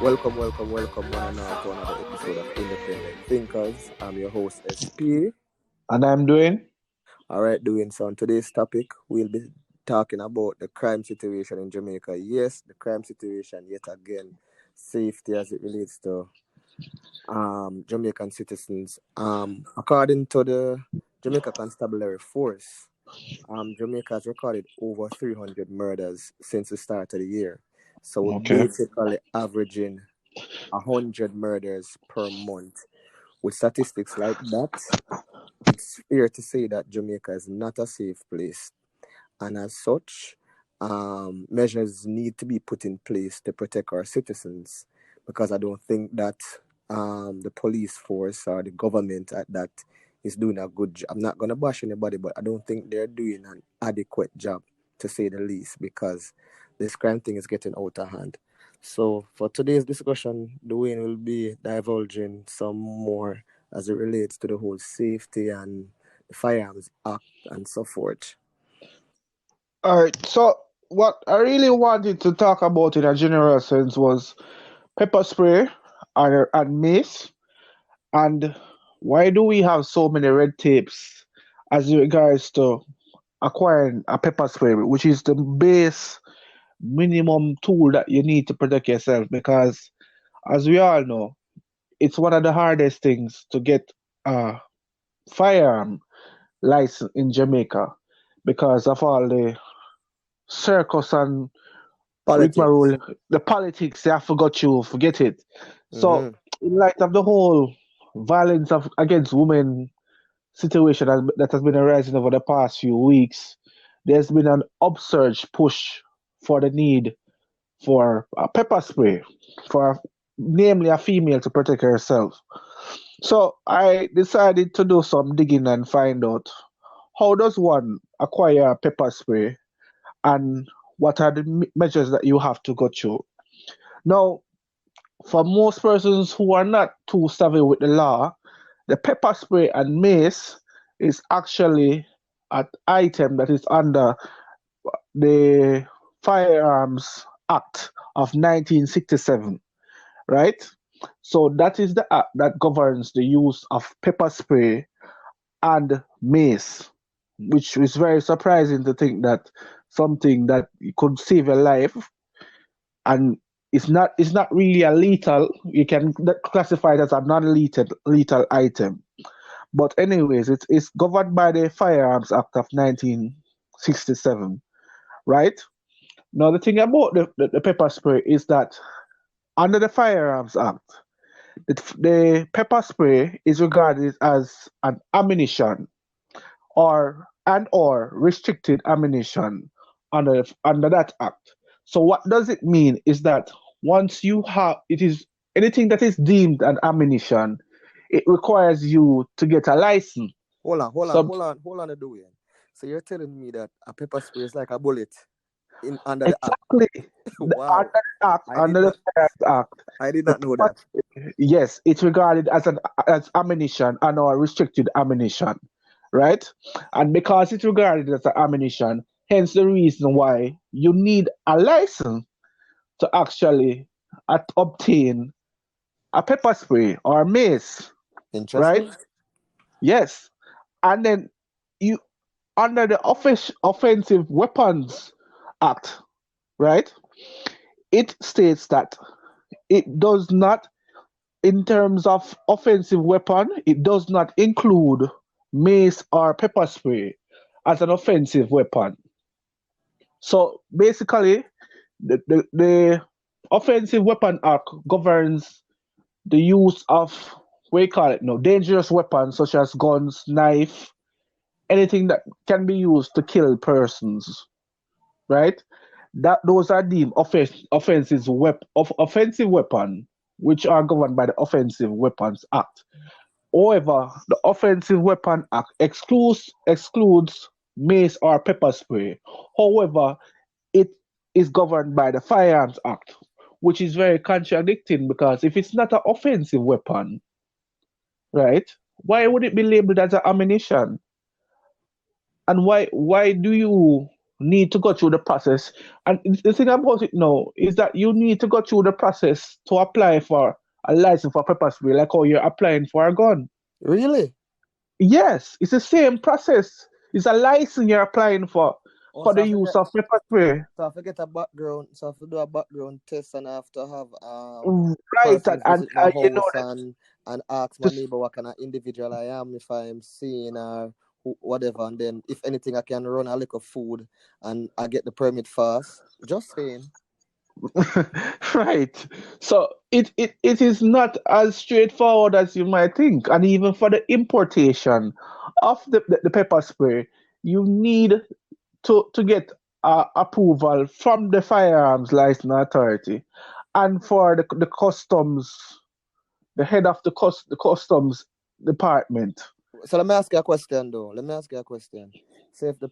Welcome, one and all, to another episode of Independent Thinkers. I'm your host, SP. And I'm doing. All right, doing so. On today's topic, we'll be talking about the crime situation in Jamaica. Yes, the crime situation, yet again, safety as it relates to Jamaican citizens. According to the Jamaica Constabulary Force, Jamaica has recorded over 300 murders since the start of the year. So we're Okay. basically averaging 100 murders per month. With statistics like that, it's fair to say that Jamaica is not a safe place. And as such, measures need to be put in place to protect our citizens, because I don't think that the police force or the government at that is doing a good job. I'm not going to bash anybody, but I don't think they're doing an adequate job, to say the least, because this crime thing is getting out of hand. So for today's discussion, Dwayne will be divulging some more as it relates to the whole safety and the Firearms Act and so forth. All right. So, what I really wanted to talk about in a general sense was pepper spray and mace. And why do we have so many red tapes as regards to acquiring a pepper spray, which is the base minimum tool that you need to protect yourself? Because, as we all know, it's one of the hardest things to get a firearm license in Jamaica because of all the circus and rigmarole, Politics. the politics, they have forgot you, forget it. So, Mm-hmm. in light of the whole violence against women situation that has been arising over the past few weeks, there's been an upsurge push for the need for a pepper spray for namely a female to protect herself. So I decided to do some digging and find out how does one acquire a pepper spray and what are the measures that you have to go through. Now, for most persons who are not too savvy with the law, the pepper spray and mace is actually an item that is under the Firearms Act of 1967, right? So that is the act that governs the use of pepper spray and mace, which is very surprising to think that something that could save your life and it's not really a lethal. You can classify it as a non-lethal item. But anyways, it's governed by the Firearms Act of 1967, right? Now the thing about the pepper spray is that under the Firearms Act, the pepper spray is regarded as an ammunition or restricted ammunition under that act. So what does it mean is that once you have it is anything that is deemed an ammunition, it requires you to get a license. So Hold on, Dwayne. So you're telling me that a pepper spray is like a bullet in under the act? exactly under Wow, the act, I did under the not, Firearms Act, I did the not know that. yes, it's regarded as ammunition and or restricted ammunition, right? And because it's regarded as an ammunition, hence the reason why you need a license to actually obtain a pepper spray or mace, right? Interesting. Yes, and then you under the Offensive Weapons Act, right? It states that it does not, in terms of offensive weapon, it does not include mace or pepper spray as an offensive weapon. So basically, the Offensive Weapon Act governs the use of what you call it no dangerous weapons such as guns, knife, anything that can be used to kill persons, right? That those are deemed offensive weapon, which are governed by the Offensive Weapons Act. However, the Offensive Weapon Act excludes mace or pepper spray. However, it is governed by the Firearms Act, which is very contradicting because if it's not an offensive weapon, right, why would it be labeled as an ammunition? And why do you need to go through the process. And the thing about it now is that you need to go through the process to apply for a license for pepper spray, like how you're applying for a gun. Really? Yes, it's the same process. It's a license you're applying Oh, for so the I use forget. of pepper spray. So I forget a background. So I have to do a background test, and I have to have Right, person and visit my you know house that and ask my this, neighbor what kind of individual I am, if I'm seeing or whatever, and then if anything I can run a little food and I get the permit fast. Just saying. right. So it is not as straightforward as you might think. And even for the importation of the pepper spray, you need to get approval from the firearms license authority, and for the customs, the head of the customs department. So let me ask you a question though. Let me ask you a question. Say if the